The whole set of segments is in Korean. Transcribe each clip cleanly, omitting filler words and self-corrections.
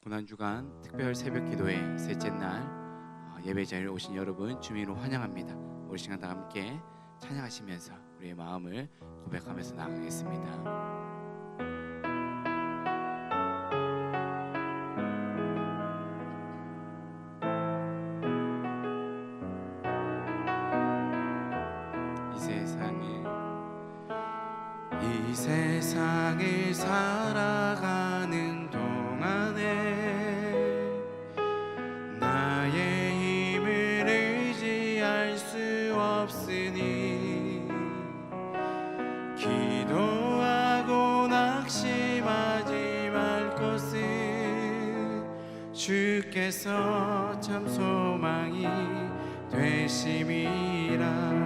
고난주간 특별 새벽기도회 셋째 날 예배 자리에 오신 여러분 주민으로 환영합니다. 우리 시간 다 함께 찬양하시면서 우리의 마음을 고백하면서 나아가겠습니다. 이 세상을 살아가는 동안에 나의 힘을 의지할 수 없으니 기도하고 낙심하지 말 것은 주께서 참 소망이 되심이라.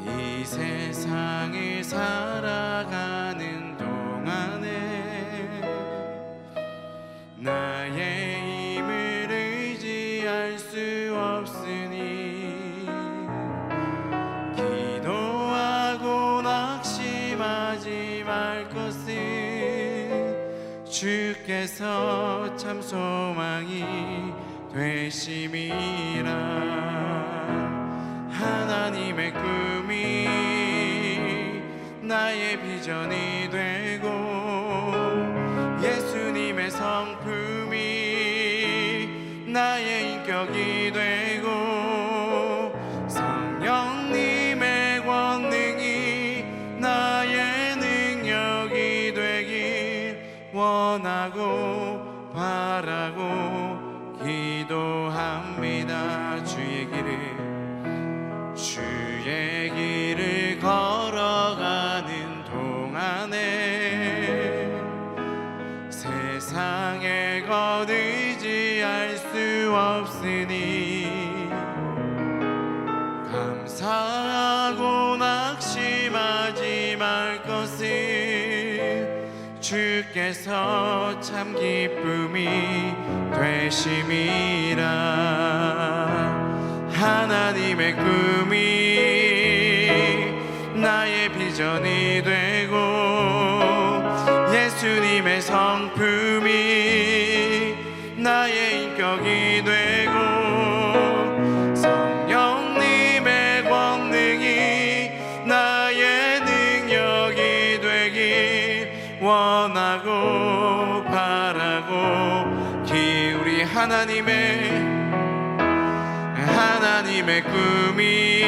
이 세상을 살아가는 동안에 나의 힘을 의지할 수 없으니 기도하고 낙심하지 말 것은 주께서 참 소망이 되심이라. 하나님의 꿈이 나의 비전이 되고 예수님의 성품이 나의 인격이 되고 성령님의 권능이 나의 능력이 되길 원하고 바라고 기도합니다. 주의 길을 걸어가는 동안에 세상에 것 의지할 수 없으니 감사하고 낙심하지 말 것은 주께서 참 기쁨이 되심이라. 하나님의 꿈이 나의 비전이 되고 예수님의 성품이 나의 인격이 되고 성령님의 권능이 나의 능력이 되길 원하고 바라고 우리 하나님의 꿈이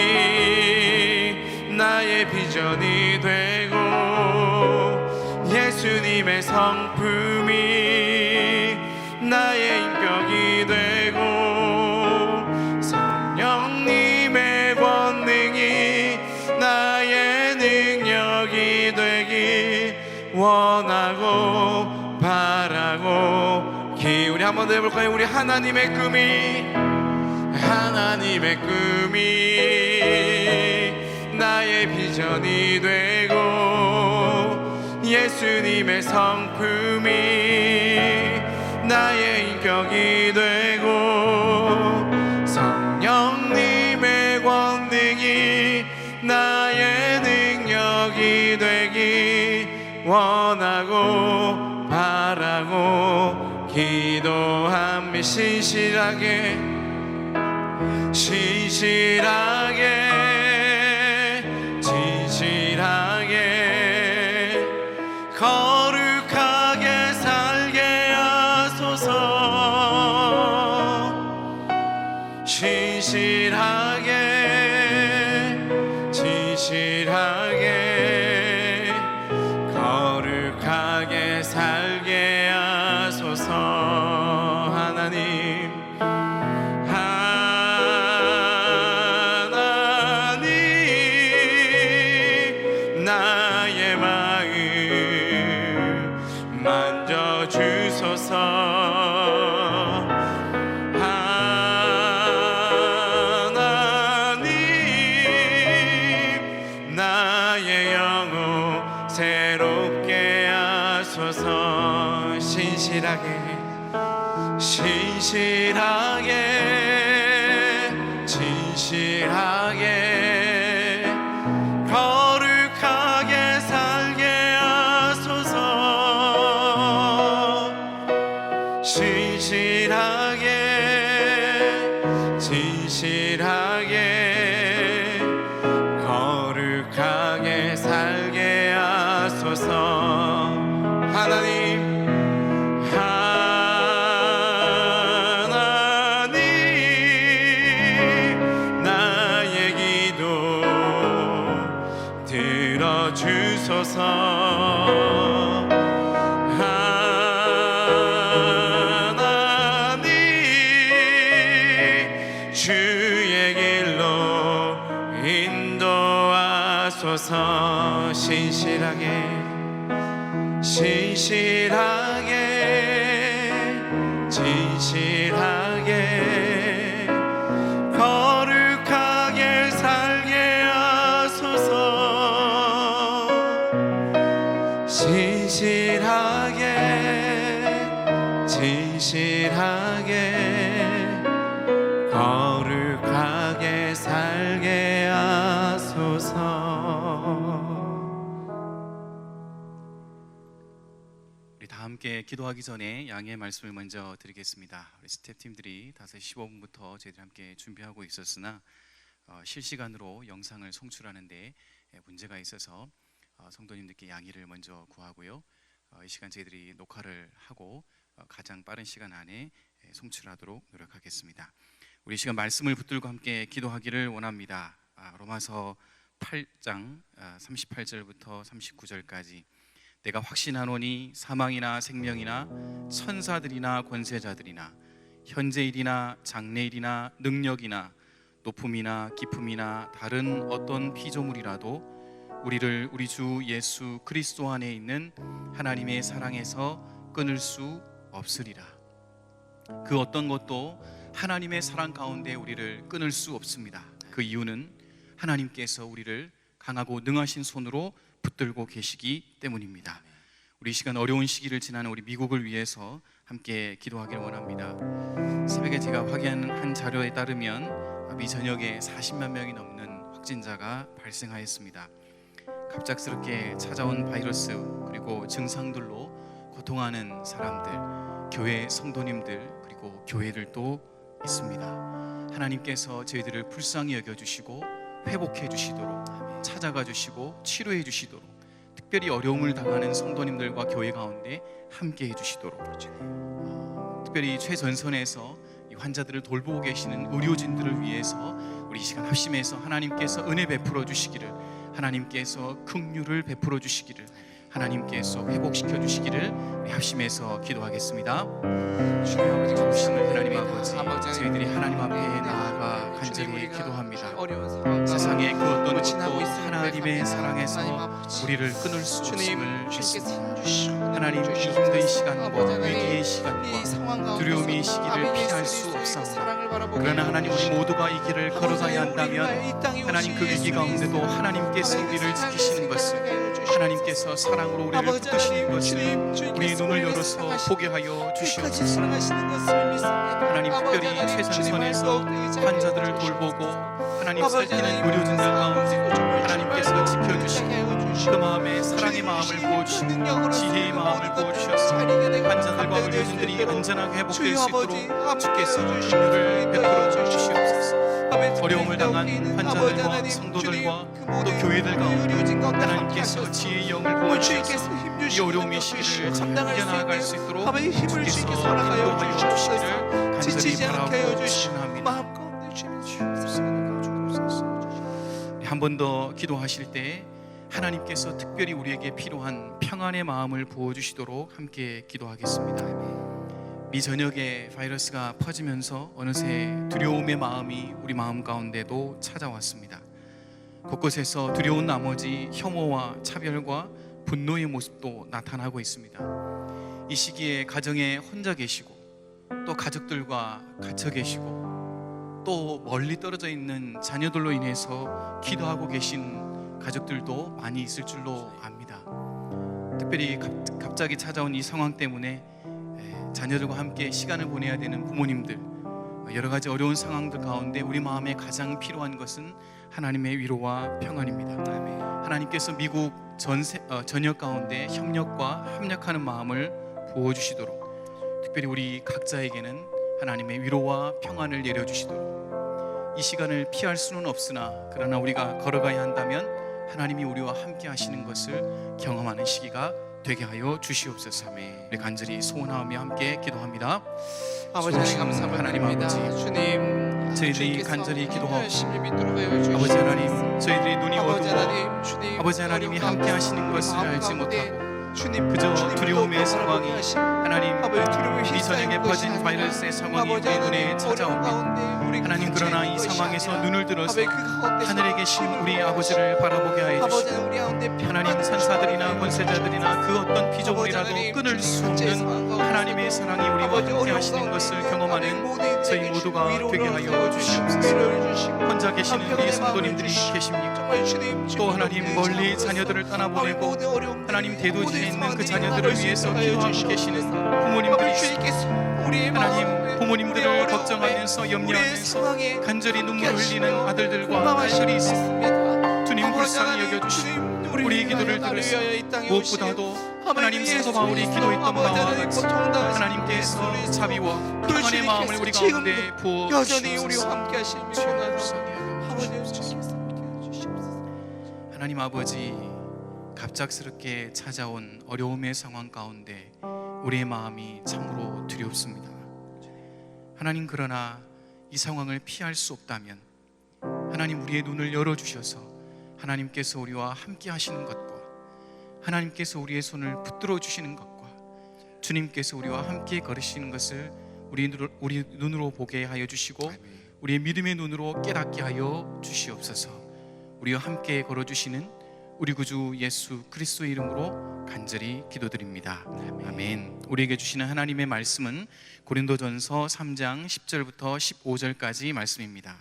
나의 비전이 되고 예수님의 성품이 나의 인격이 되고 성령님의 권능이 나의 능력이 되길 원하고 바라고 우리 한번 더 해볼까요? 우리 하나님의 꿈이 나의 비전이 되고 예수님의 성품이 나의 인격이 되고 성령님의 권능이 나의 능력이 되길 원하고 바라고 기도하며 진실하게 거룩하게 살게 하소서. 진실하게 거룩하게 살게 하소서. 하나님 나의 마음 만져주소서. 하나님 나의 영혼 새롭게 하소서. 진실하게 거룩하게 살게 하소서. 진실하게 거룩하게 살게 하소서. 하나님 나의 기도 들어주소서. 하나님 주의 길로 인도하소서. 신실하게 진실하게 거룩하게 살게 하소서. 진실하게 거룩하게 살게 하소서. 우리 다 함께 기도하기 전에 양해의 말씀을 먼저 드리겠습니다. 우리 스태프팀들이 5시 15분부터 저희들 함께 준비하고 있었으나 실시간으로 영상을 송출하는데 문제가 있어서 성도님들께 양해를 먼저 구하고요. 이 시간 저희들이 녹화를 하고 가장 빠른 시간 안에 송출하도록 노력하겠습니다. 우리 시간 말씀을 붙들고 함께 기도하기를 원합니다. 로마서 8장 38절부터 39절까지 내가 확신하노니 사망이나 생명이나 천사들이나 권세자들이나 현재일이나 장래일이나 능력이나 높음이나 깊음이나 다른 어떤 피조물이라도 우리를 우리 주 예수 그리스도 안에 있는 하나님의 사랑에서 끊을 수 없으리라. 그 어떤 것도 하나님의 사랑 가운데 우리를 끊을 수 없습니다. 그 이유는 하나님께서 우리를 강하고 능하신 손으로 붙들고 계시기 때문입니다. 우리 시간 어려운 시기를 지나는 우리 미국을 위해서 함께 기도하기를 원합니다. 새벽에 제가 확인한 한 자료에 따르면 미전역에 40만 명이 넘는 확진자가 발생하였습니다. 갑작스럽게 찾아온 바이러스 그리고 증상들로 고통하는 사람들, 교회 성도님들 그리고 교회들도 있습니다. 하나님께서 저희들을 불쌍히 여겨주시고 회복해 주시도록 찾아가 주시고 치료해 주시도록 특별히 어려움을 당하는 성도님들과 교회 가운데 함께 해 주시도록 특별히 최전선에서 이 환자들을 돌보고 계시는 의료진들을 위해서 우리 이 시간 합심해서 하나님께서 은혜 베풀어 주시기를, 하나님께서 긍휼을 베풀어 주시기를, 하나님께서 회복시켜 주시기를 우리 합심해서 기도하겠습니다. 주님 아버지 감사합니다. 하나님 아버지, 저희들이 하나님 앞에 나아가 간절히 기도합니다. 세상의 그 어떤 것도 하나님의 사랑에서 우리를 끊을 수 없음을 믿습니다. 하나님, 이 힘든 시간과 위기의 시간과 두려움의 시기를 피할 수 없사오나 그러나 하나님, 우리 모두가 이 길을 걸어가야 한다면 하나님, 그 위기 가운데도 하나님께서 우리를 지키시는 것을, 하나님께서 사랑으로 우리를 붙드시는 것을 우리의 눈을 열어서 보게 하여 주시옵소서. 하나님, 특별히 최전선에서 환자들을 돌보고 하나님 살피는 의료진들 가운데 하나님께서 지켜주시고 그 마음에 사랑의 마음을 부어주시고 지혜의 마음을 부어주셔서 환자들과 의료진들이 안전하게 회복될 수 있도록 주께서 긍휼을 베풀어 주시옵소서. 어려움을 당한 환자들과 성도들과 또 교회들 가운데 하나님께서 지혜의 영을 부어주셔서 이 어려움의 시기를 잘 이겨나갈 수 있도록 주께서 인도하여 주시기를 간절히 바라고 축원합니다. 한 번 더 기도하실 때 하나님께서 특별히 우리에게 필요한 평안의 마음을 부어주시도록 함께 기도하겠습니다. 미전역에 바이러스가 퍼지면서 어느새 두려움의 마음이 우리 마음 가운데도 찾아왔습니다. 곳곳에서 두려운 나머지 혐오와 차별과 분노의 모습도 나타나고 있습니다. 이 시기에 가정에 혼자 계시고 또 가족들과 갇혀 계시고 또 멀리 떨어져 있는 자녀들로 인해서 기도하고 계신 가족들도 많이 있을 줄로 압니다. 특별히 갑자기 찾아온 이 상황 때문에 자녀들과 함께 시간을 보내야 되는 부모님들, 여러 가지 어려운 상황들 가운데 우리 마음에 가장 필요한 것은 하나님의 위로와 평안입니다. 하나님께서 미국 전역 가운데 협력과 합력하는 마음을 부어주시도록 특별히 우리 각자에게는 하나님의 위로와 평안을 내려주시도록, 이 시간을 피할 수는 없으나 그러나 우리가 걸어가야 한다면 하나님이 우리와 함께 하시는 것을 경험하는 시기가 되게 하여 주시옵소서. 우리 간절히 소원하며 함께 기도합니다. 아버지 하나님 감사합니다. 하나님 아버지, 주님, 저희들이 간절히 기도하고 열심히 믿도록 하여 주시옵소서. 아버지 하나님, 저희들이 눈이 아버지 어두워 하나님, 주님, 아버지 하나님이 어려운 함께 하시는 가운데, 것을 마음 알지 가운데 못하고 주님, 그저 주님을 두려움의 더욱더 상황이 바라보게 하시고, 하나님, 아버지 두려움이 이 저녁에 휩싸이는 것이 퍼진 아니라 바이러스의 상황이 아버지 우리 하나님, 눈에 어려운 찾아옵니다. 가운데 우리 하나님, 갇혀 그러나 있는 이 것이 상황에서 아니라 눈을 들어서 아버지 그 가운데서 하늘에 계신 힘을 우리 얻게 아버지를 하시고, 바라보게 하여 아버지 주시고, 우리 가운데 하나님, 평안을 천사들이나 주시고, 권세자들이나 그 어떤 피조물이라도 아버지 끊을 하나님, 수 주님, 없는 가운데 하나님의 사랑이 우리와 아버지 함께 어려운 하시는 가운데 것을 경험하는 모든 저희 이들에게 모두가 위로를 되게 하여 하여 주시옵소서. 위로를 주시고, 혼자 계시는 우리 한편의 성도님들이 마음을 주시고, 계십니까? 정말 주님, 또 하나님, 멀리 자녀들을 떠나보내고 하나님, 대도시에 있는 그 자녀들을 위해서 기도하고 계시는 부모님들이 있습니다. 하나님, 부모님들을 걱정하면서 염려하면서 간절히 눈물을 흘리는 아들들과 딸들이 있습니다. 주님, 불쌍히 여겨주시고 우리의 기도를 들으시고 무엇보다도 하나님, 사도 바울이 기도했던 바와 같이 하나님께서 자비와 평안의 마음을 우리 가운데 부어 여전히 우리와 주시옵소서. 함께 하시며 아버지 주님께서 함께 주시옵소서. 하나님 아버지, 갑작스럽게 찾아온 어려움의 상황 가운데 우리의 마음이 참으로 두렵습니다. 하나님, 그러나 이 상황을 피할 수 없다면 하나님, 우리의 눈을 열어주셔서 하나님께서 우리와 함께 하시는 것과 하나님께서 우리의 손을 붙들어 주시는 것과 주님께서 우리와 함께 걸으시는 것을 우리 눈으로 보게 하여 주시고 우리의 믿음의 눈으로 깨닫게 하여 주시옵소서. 우리와 함께 걸어주시는 우리 구주 예수 그리스도의 이름으로 간절히 기도드립니다. 아멘. 우리에게 주시는 하나님의 말씀은 고린도전서 3장 10절부터 15절까지 말씀입니다.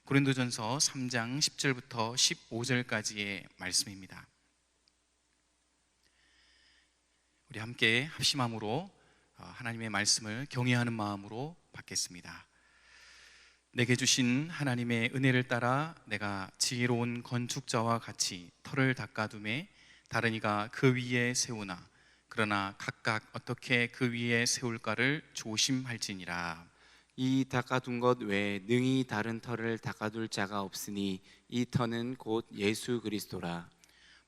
고린도전서 3장 10절부터 15절까지의 말씀입니다. 우리 함께 합심함으로 하나님의 말씀을 경외하는 마음으로 받겠습니다. 내게 주신 하나님의 은혜를 따라 내가 지혜로운 건축자와 같이 터를 닦아둠에 다른 이가 그 위에 세우나 그러나 각각 어떻게 그 위에 세울까를 조심할지니라. 이 닦아둔 것 외에 능히 다른 터를 닦아둘 자가 없으니 이 터는 곧 예수 그리스도라.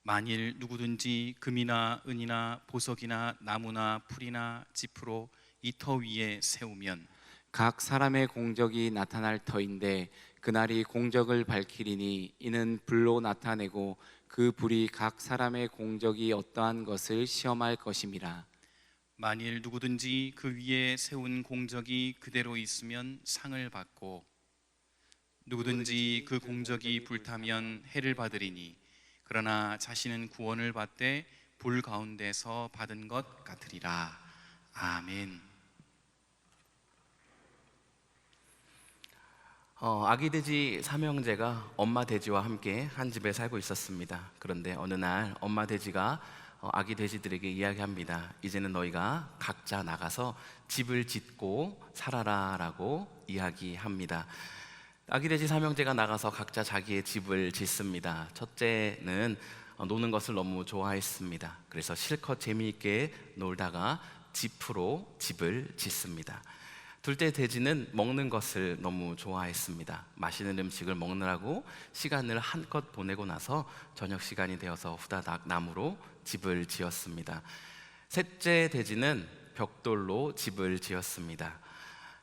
만일 누구든지 금이나 은이나 보석이나 나무나 풀이나 짚으로 이 터 위에 세우면 각 사람의 공적이 나타날 터인데 그날이 공적을 밝히리니 이는 불로 나타내고 그 불이 각 사람의 공적이 어떠한 것을 시험할 것임이라. 만일 누구든지 그 위에 세운 공적이 그대로 있으면 상을 받고 누구든지 그 공적이 불타면 해를 받으리니 그러나 자신은 구원을 받되 불 가운데서 받은 것 같으리라. 아멘. 아기 돼지 삼형제가 엄마 돼지와 함께 한 집에 살고 있었습니다. 그런데 어느 날 엄마 돼지가 아기 돼지들에게 이야기합니다. 이제는 너희가 각자 나가서 집을 짓고 살아라라고 이야기합니다. 아기 돼지 삼형제가 나가서 각자 자기의 집을 짓습니다. 첫째는 노는 것을 너무 좋아했습니다. 그래서 실컷 재미있게 놀다가 짚으로 집을 짓습니다. 둘째 돼지는 먹는 것을 너무 좋아했습니다. 맛있는 음식을 먹느라고 시간을 한껏 보내고 나서 저녁 시간이 되어서 후다닥 나무로 집을 지었습니다. 셋째 돼지는 벽돌로 집을 지었습니다.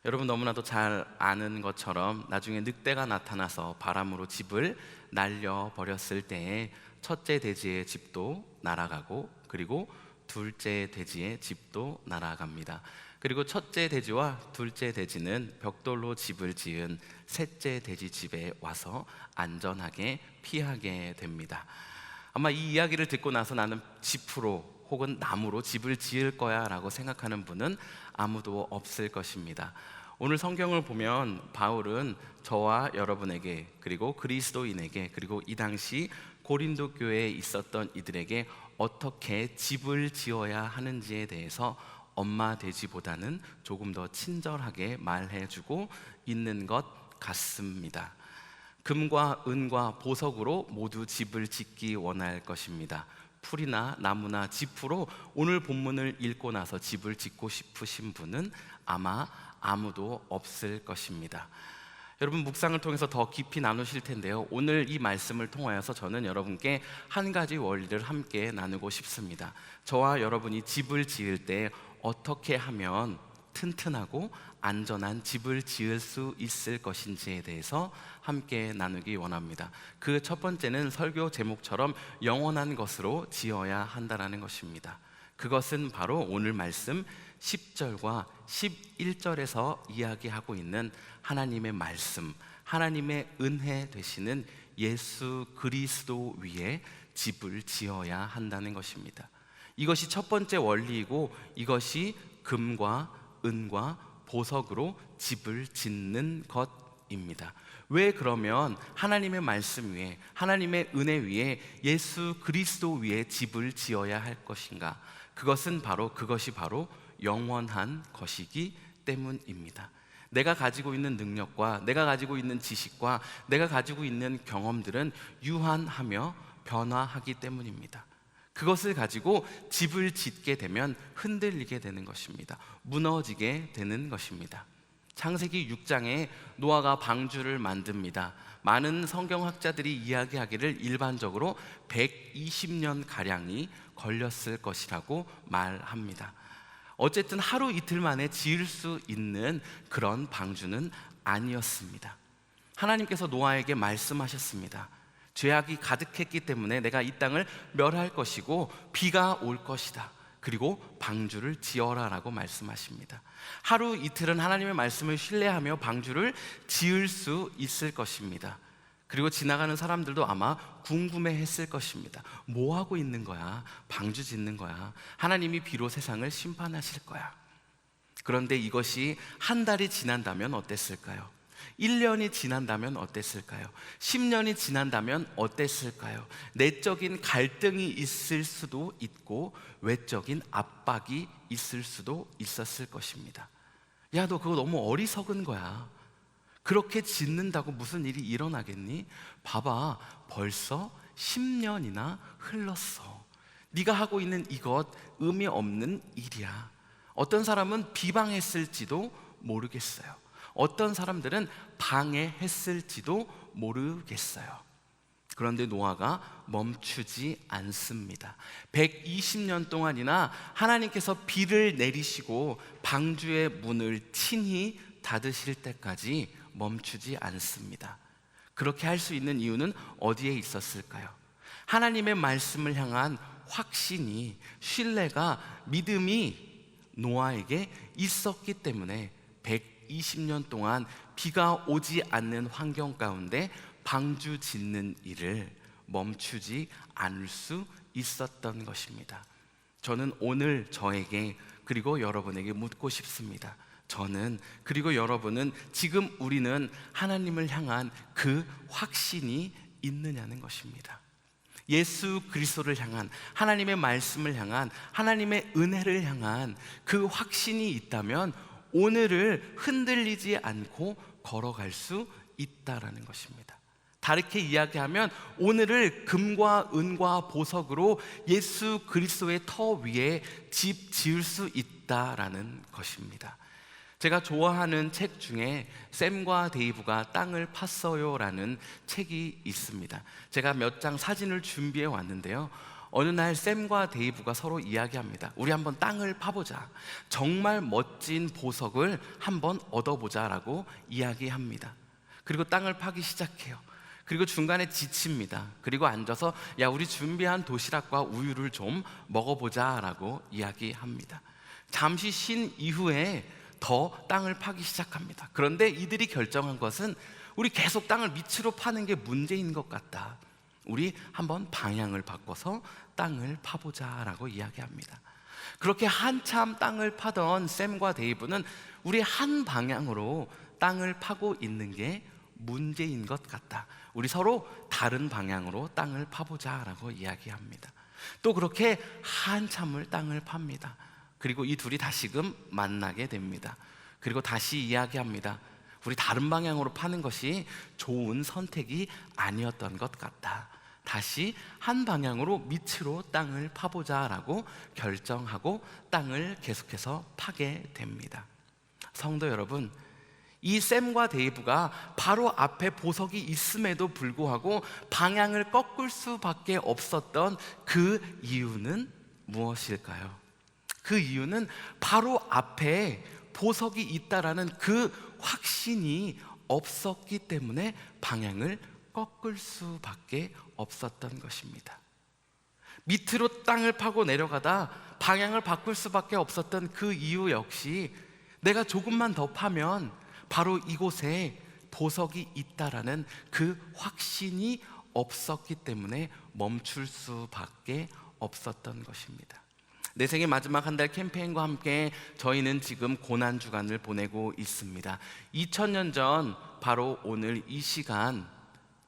여러분 너무나도 잘 아는 것처럼 나중에 늑대가 나타나서 바람으로 집을 날려버렸을 때에 첫째 돼지의 집도 날아가고 그리고 둘째 돼지의 집도 날아갑니다. 그리고 첫째 돼지와 둘째 돼지는 벽돌로 집을 지은 셋째 돼지 집에 와서 안전하게 피하게 됩니다. 아마 이 이야기를 듣고 나서 나는 짚으로 혹은 나무로 집을 지을 거야 라고 생각하는 분은 아무도 없을 것입니다. 오늘 성경을 보면 바울은 저와 여러분에게 그리고 그리스도인에게 그리고 이 당시 고린도 교회에 있었던 이들에게 어떻게 집을 지어야 하는지에 대해서 엄마 돼지보다는 조금 더 친절하게 말해주고 있는 것 같습니다. 금과 은과 보석으로 모두 집을 짓기 원할 것입니다. 풀이나 나무나 지프로 오늘 본문을 읽고 나서 집을 짓고 싶으신 분은 아마 아무도 없을 것입니다. 여러분, 묵상을 통해서 더 깊이 나누실 텐데요, 오늘 이 말씀을 통하여서 저는 여러분께 한 가지 원리를 함께 나누고 싶습니다. 저와 여러분이 집을 지을 때 어떻게 하면 튼튼하고 안전한 집을 지을 수 있을 것인지에 대해서 함께 나누기 원합니다. 그 첫 번째는 설교 제목처럼 영원한 것으로 지어야 한다는 것입니다. 그것은 바로 오늘 말씀 10절과 11절에서 이야기하고 있는 하나님의 말씀, 하나님의 은혜 되시는 예수 그리스도 위에 집을 지어야 한다는 것입니다. 이것이 첫 번째 원리이고, 이것이 금과 은과 보석으로 집을 짓는 것입니다. 왜 그러면 하나님의 말씀 위에, 하나님의 은혜 위에, 예수 그리스도 위에 집을 지어야 할 것인가? 그것이 바로 영원한 것이기 때문입니다. 내가 가지고 있는 능력과 내가 가지고 있는 지식과 내가 가지고 있는 경험들은 유한하며 변화하기 때문입니다. 그것을 가지고 집을 짓게 되면 흔들리게 되는 것입니다. 무너지게 되는 것입니다. 창세기 6장에 노아가 방주를 만듭니다. 많은 성경학자들이 이야기하기를 일반적으로 120년 가량이 걸렸을 것이라고 말합니다. 어쨌든 하루 이틀 만에 지을 수 있는 그런 방주는 아니었습니다. 하나님께서 노아에게 말씀하셨습니다. 죄악이 가득했기 때문에 내가 이 땅을 멸할 것이고 비가 올 것이다. 그리고 방주를 지어라 라고 말씀하십니다. 하루 이틀은 하나님의 말씀을 신뢰하며 방주를 지을 수 있을 것입니다. 그리고 지나가는 사람들도 아마 궁금해했을 것입니다. 뭐 하고 있는 거야? 방주 짓는 거야. 하나님이 비로 세상을 심판하실 거야. 그런데 이것이 한 달이 지난다면 어땠을까요? 1년이 지난다면 어땠을까요? 10년이 지난다면 어땠을까요? 내적인 갈등이 있을 수도 있고 외적인 압박이 있을 수도 있었을 것입니다. 야, 너 그거 너무 어리석은 거야. 그렇게 짓는다고 무슨 일이 일어나겠니? 봐봐, 벌써 10년이나 흘렀어. 네가 하고 있는 이것 의미 없는 일이야. 어떤 사람은 비방했을지도 모르겠어요. 어떤 사람들은 방해했을지도 모르겠어요. 그런데 노아가 멈추지 않습니다. 120년 동안이나 하나님께서 비를 내리시고 방주의 문을 친히 닫으실 때까지 멈추지 않습니다. 그렇게 할 수 있는 이유는 어디에 있었을까요? 하나님의 말씀을 향한 확신이, 신뢰가, 믿음이 노아에게 있었기 때문에 120년 동안 비가 오지 않는 환경 가운데 방주 짓는 일을 멈추지 않을 수 있었던 것입니다. 저는 오늘 저에게 그리고 여러분에게 묻고 싶습니다. 저는 그리고 여러분은 지금 우리는 하나님을 향한 그 확신이 있느냐는 것입니다. 예수 그리스도를 향한, 하나님의 말씀을 향한, 하나님의 은혜를 향한 그 확신이 있다면 오늘을 흔들리지 않고 걸어갈 수 있다라는 것입니다. 다르게 이야기하면 오늘을 금과 은과 보석으로 예수 그리스도의 터 위에 집 지을 수 있다라는 것입니다. 제가 좋아하는 책 중에 샘과 데이브가 땅을 팠어요라는 책이 있습니다. 제가 몇 장 사진을 준비해 왔는데요, 어느 날 샘과 데이브가 서로 이야기합니다. 우리 한번 땅을 파보자. 정말 멋진 보석을 한번 얻어보자 라고 이야기합니다. 그리고 땅을 파기 시작해요. 그리고 중간에 지칩니다. 그리고 앉아서 야, 우리 준비한 도시락과 우유를 좀 먹어보자 라고 이야기합니다. 잠시 쉰 이후에 더 땅을 파기 시작합니다. 그런데 이들이 결정한 것은 우리 계속 땅을 밑으로 파는 게 문제인 것 같다. 우리 한번 방향을 바꿔서 땅을 파보자 라고 이야기합니다. 그렇게 한참 땅을 파던 샘과 데이브는 우리 한 방향으로 땅을 파고 있는 게 문제인 것 같다. 우리 서로 다른 방향으로 땅을 파보자 라고 이야기합니다. 또 그렇게 한참을 땅을 팝니다. 그리고 이 둘이 다시금 만나게 됩니다. 그리고 다시 이야기합니다. 우리 다른 방향으로 파는 것이 좋은 선택이 아니었던 것 같다. 다시 한 방향으로 밑으로 땅을 파보자라고 결정하고 땅을 계속해서 파게 됩니다. 성도 여러분, 이 샘과 데이브가 바로 앞에 보석이 있음에도 불구하고 방향을 꺾을 수밖에 없었던 그 이유는 무엇일까요? 그 이유는 바로 앞에 보석이 있다라는 그 확신이 없었기 때문에 방향을 꺾을 수밖에 없었던 것입니다. 밑으로 땅을 파고 내려가다 방향을 바꿀 수밖에 없었던 그 이유 역시 내가 조금만 더 파면 바로 이곳에 보석이 있다라는 그 확신이 없었기 때문에 멈출 수밖에 없었던 것입니다. 내 생의 마지막 한 달 캠페인과 함께 저희는 지금 고난주간을 보내고 있습니다. 2000년 전 바로 오늘 이 시간,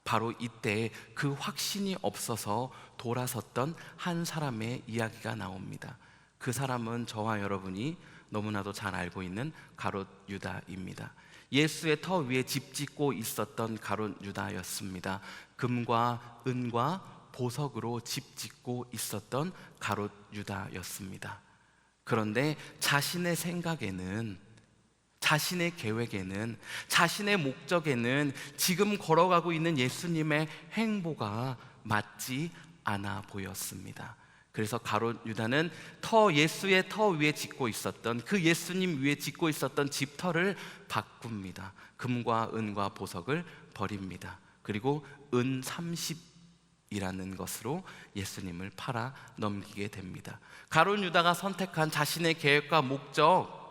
바로 이때 그 확신이 없어서 돌아섰던 한 사람의 이야기가 나옵니다. 그 사람은 저와 여러분이 너무나도 잘 알고 있는 가롯 유다입니다. 예수의 터 위에 집 짓고 있었던 가롯 유다였습니다. 금과 은과 보석으로 집 짓고 있었던 가롯 유다였습니다. 그런데 자신의 생각에는, 자신의 계획에는, 자신의 목적에는 지금 걸어가고 있는 예수님의 행보가 맞지 않아 보였습니다. 그래서 가롯 유다는 예수의 터 위에 짓고 있었던, 그 예수님 위에 짓고 있었던 집터를 바꿉니다. 금과 은과 보석을 버립니다. 그리고 은 30이라는 것으로 예수님을 팔아 넘기게 됩니다. 가롯 유다가 선택한 자신의 계획과 목적,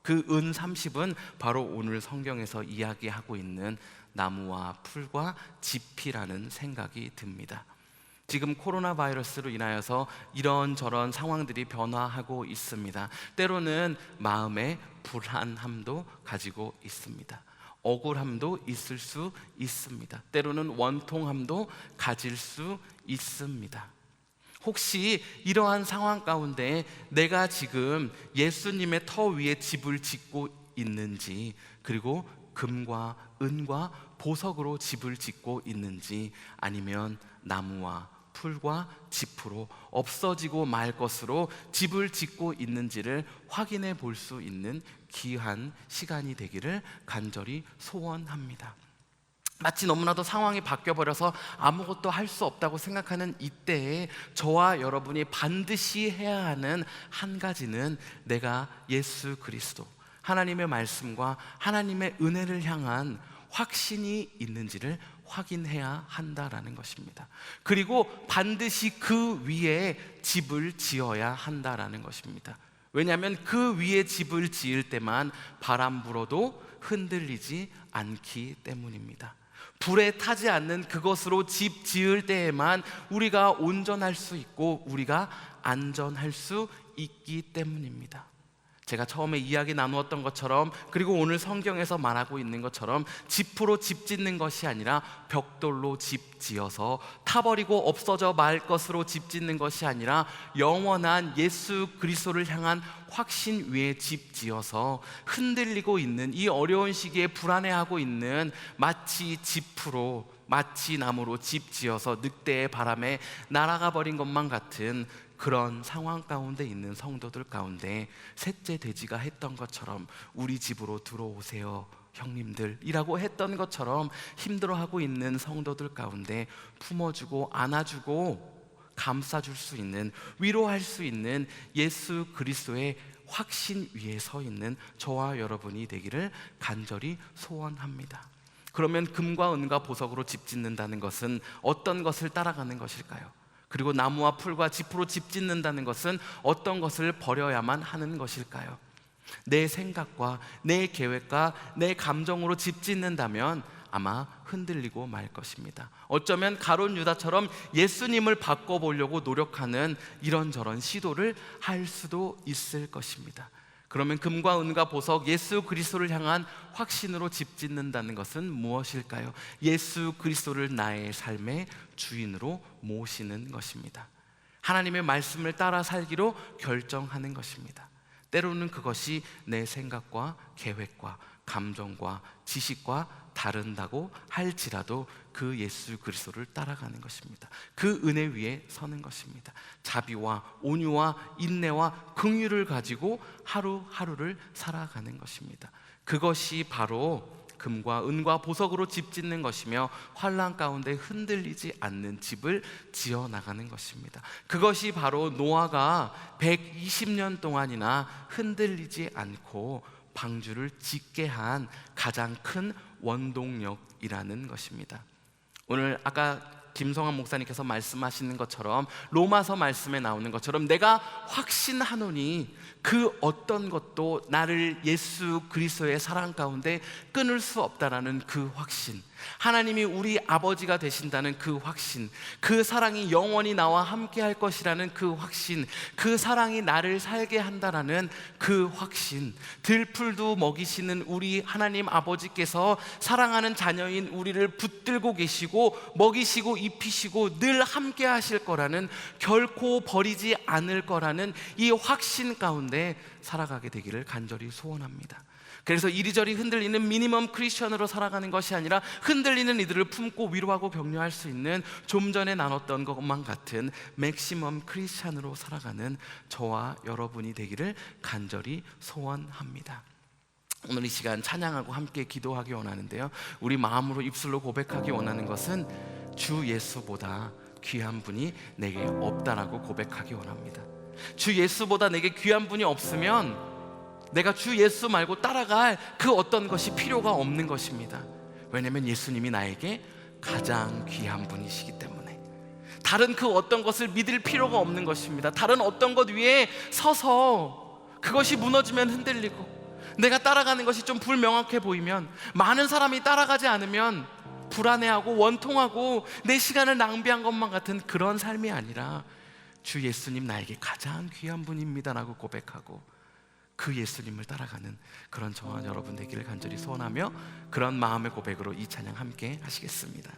그 은 30은 바로 오늘 성경에서 이야기하고 있는 나무와 풀과 지피라는 생각이 듭니다. 지금 코로나 바이러스로 인하여서 이런저런 상황들이 변화하고 있습니다. 때로는 마음의 불안함도 가지고 있습니다. 억울함도 있을 수 있습니다. 때로는 원통함도 가질 수 있습니다. 혹시 이러한 상황 가운데 내가 지금 예수님의 터 위에 집을 짓고 있는지, 그리고 금과 은과 보석으로 집을 짓고 있는지, 아니면 나무와 풀과 짚으로 없어지고 말 것으로 집을 짓고 있는지를 확인해 볼 수 있는 귀한 시간이 되기를 간절히 소원합니다. 마치 너무나도 상황이 바뀌어버려서 아무것도 할 수 없다고 생각하는 이때에 저와 여러분이 반드시 해야 하는 한 가지는 내가 예수 그리스도, 하나님의 말씀과 하나님의 은혜를 향한 확신이 있는지를 확인해야 한다라는 것입니다. 그리고 반드시 그 위에 집을 지어야 한다라는 것입니다. 왜냐하면 그 위에 집을 지을 때만 바람 불어도 흔들리지 않기 때문입니다. 불에 타지 않는 그것으로 집 지을 때에만 우리가 온전할 수 있고 우리가 안전할 수 있기 때문입니다. 제가 처음에 이야기 나누었던 것처럼, 그리고 오늘 성경에서 말하고 있는 것처럼 짚으로 집 짓는 것이 아니라 벽돌로 집 지어서 타버리고 없어져 말 것으로 집 짓는 것이 아니라 영원한 예수 그리스도를 향한 확신 위에 집 지어서 흔들리고 있는 이 어려운 시기에 불안해하고 있는, 마치 짚으로, 마치 나무로 집 지어서 늑대의 바람에 날아가 버린 것만 같은 그런 상황 가운데 있는 성도들 가운데 셋째 돼지가 했던 것처럼 우리 집으로 들어오세요 형님들이라고 했던 것처럼 힘들어하고 있는 성도들 가운데 품어주고 안아주고 감싸줄 수 있는, 위로할 수 있는 예수 그리스도의 확신 위에 서 있는 저와 여러분이 되기를 간절히 소원합니다. 그러면 금과 은과 보석으로 집 짓는다는 것은 어떤 것을 따라가는 것일까요? 그리고 나무와 풀과 짚으로 집 짓는다는 것은 어떤 것을 버려야만 하는 것일까요? 내 생각과 내 계획과 내 감정으로 집 짓는다면 아마 흔들리고 말 것입니다. 어쩌면 가롯 유다처럼 예수님을 바꿔보려고 노력하는 이런저런 시도를 할 수도 있을 것입니다. 그러면 금과 은과 보석, 예수 그리스도를 향한 확신으로 집 짓는다는 것은 무엇일까요? 예수 그리스도를 나의 삶의 주인으로 모시는 것입니다. 하나님의 말씀을 따라 살기로 결정하는 것입니다. 때로는 그것이 내 생각과 계획과 감정과 지식과 다른다고 할지라도 그 예수 그리스도를 따라가는 것입니다. 그 은혜 위에 서는 것입니다. 자비와 온유와 인내와 긍휼을 가지고 하루하루를 살아가는 것입니다. 그것이 바로 금과 은과 보석으로 집 짓는 것이며 환난 가운데 흔들리지 않는 집을 지어 나가는 것입니다. 그것이 바로 노아가 120년 동안이나 흔들리지 않고 방주를 짓게 한 가장 큰 원동력이라는 것입니다. 오늘 아까 김성환 목사님께서 말씀하시는 것처럼 로마서 말씀에 나오는 것처럼 내가 확신하노니 그 어떤 것도 나를 예수 그리스도의 사랑 가운데 끊을 수 없다라는 그 확신, 하나님이 우리 아버지가 되신다는 그 확신, 그 사랑이 영원히 나와 함께 할 것이라는 그 확신, 그 사랑이 나를 살게 한다라는 그 확신, 들풀도 먹이시는 우리 하나님 아버지께서 사랑하는 자녀인 우리를 붙들고 계시고 먹이시고 입히시고 늘 함께 하실 거라는, 결코 버리지 않을 거라는 이 확신 가운데 살아가게 되기를 간절히 소원합니다. 그래서 이리저리 흔들리는 미니멈 크리스천으로 살아가는 것이 아니라 흔들리는 이들을 품고 위로하고 격려할 수 있는, 좀 전에 나눴던 것만 같은 맥시멈 크리스천으로 살아가는 저와 여러분이 되기를 간절히 소원합니다. 오늘 이 시간 찬양하고 함께 기도하기 원하는데요, 우리 마음으로 입술로 고백하기 원하는 것은 주 예수보다 귀한 분이 내게 없다라고 고백하기 원합니다. 주 예수보다 내게 귀한 분이 없으면 내가 주 예수 말고 따라갈 그 어떤 것이 필요가 없는 것입니다. 왜냐하면 예수님이 나에게 가장 귀한 분이시기 때문에 다른 그 어떤 것을 믿을 필요가 없는 것입니다. 다른 어떤 것 위에 서서 그것이 무너지면 흔들리고 내가 따라가는 것이 좀 불명확해 보이면, 많은 사람이 따라가지 않으면 불안해하고 원통하고 내 시간을 낭비한 것만 같은 그런 삶이 아니라 주 예수님 나에게 가장 귀한 분입니다라고 고백하고 그 예수님을 따라가는 그런 저와 여러분 되기를 간절히 소원하며, 그런 마음의 고백으로 이 찬양 함께 하시겠습니다.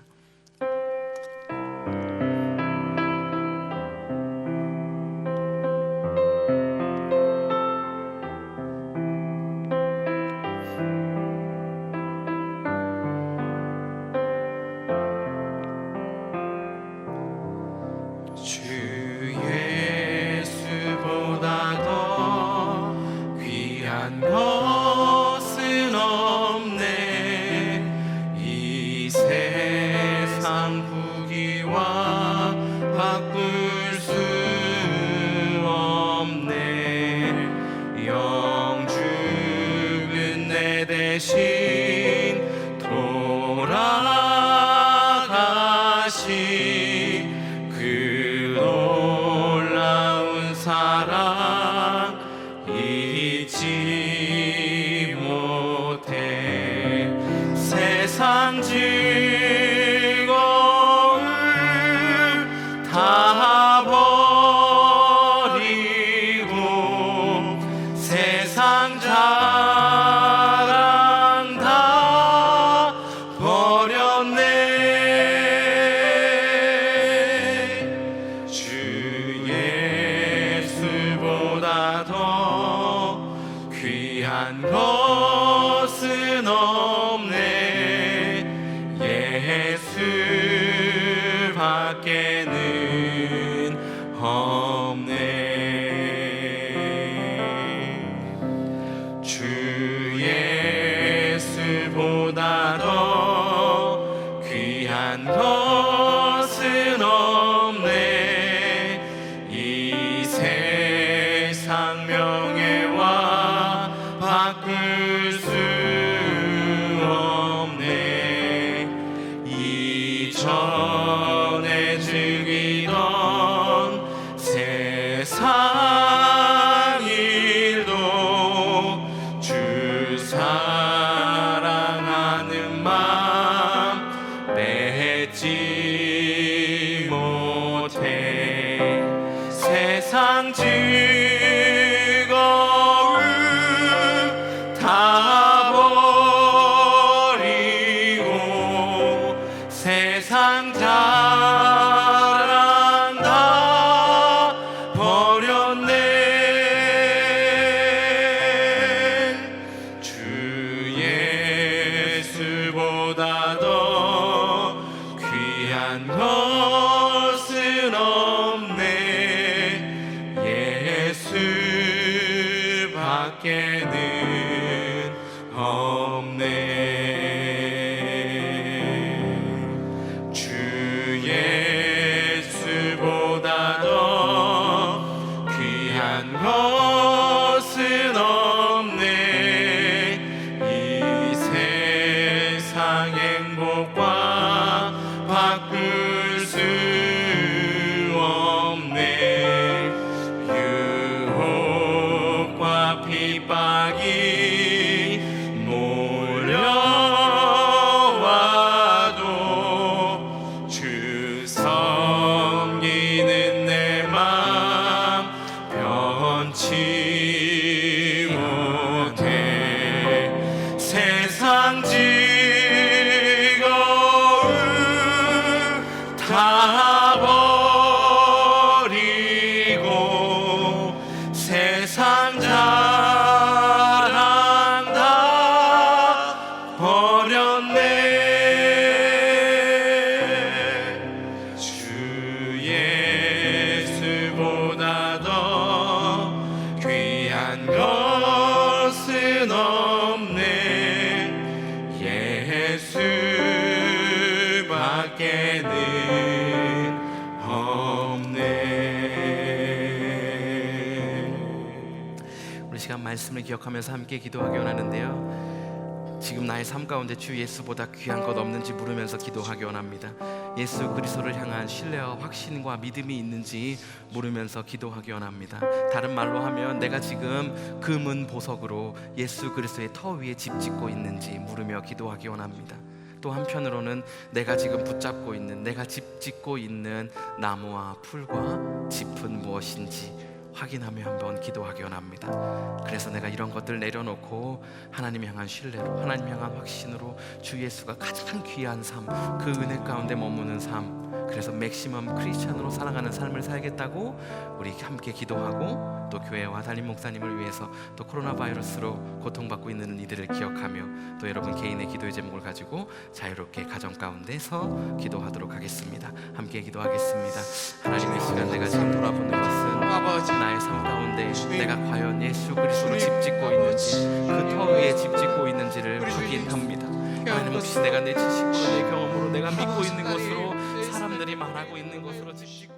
것은 없네. 이 세상 부귀와 바꿀 수 없네. 영죽은 내 대신 돌아가신 그 놀라운 사랑 잊지 못해. 세상 즐거움 다 버리고 세상 자랑 다 버렸네. 주 예수보다 더 귀한 것은 없네. 예수밖에는 없네. 주 예수보다 더 귀한 것은 없네. 이 세상 명예와 바꿀 수 없네. 이전에 즐기던 세상 일도 주 사랑하는 마음 없네. 주 예수보다 더 귀한 것은 없네. 이 세상 행복과 바꿀 수 없네. 유혹과 핍박이 몰려와도 주 섬기는 내 맘 변치 못해. 세상 즐거움 다 버리고 세상 자랑 다 버렸네. 주 예수보다 더 귀한 것은 없네. 예수밖에는 없네. 우리 시간 말씀을 기억하면서 함께 기도하기 원하는데요. 지금 나의 삶 가운데 주 예수보다 귀한 것 없는지 물으면서 기도하기 원합니다. 예수 그리스도를 향한 신뢰와 확신과 믿음이 있는지 물으면서 기도하기 원합니다. 다른 말로 하면 내가 지금 금은 보석으로 예수 그리스도의 터 위에 집 짓고 있는지 물으며 기도하기 원합니다. 또 한편으로는 내가 지금 붙잡고 있는, 내가 집 짓고 있는 나무와 풀과 짚은 무엇인지 확인하며 한번 기도하기 원합니다. 그래서 내가 이런 것들 내려놓고 하나님 향한 신뢰로, 하나님 향한 확신으로 주 예수가 가장 귀한 삶, 그 은혜 가운데 머무는 삶, 그래서 맥시멈 크리스천으로 살아가는 삶을 살겠다고 우리 함께 기도하고, 또 교회와 담임 목사님을 위해서, 또 코로나 바이러스로 고통받고 있는 이들을 기억하며, 또 여러분 개인의 기도의 제목을 가지고 자유롭게 가정 가운데서 기도하도록 하겠습니다. 함께 기도하겠습니다. 하나님, 이 시간 내가 지금 돌아보는 것은 아버지, 나의 삶 가운데 내가 과연 예수 그리스도로 집 짓고 있는지, 그 터 위에 집 짓고 있는지를 확인합니다. 하나님, 혹시 내가 내 지식으로, 내 경험으로, 내가 믿고 있는 것으로, 사람들이 말하고 있는 것으로 집 짓고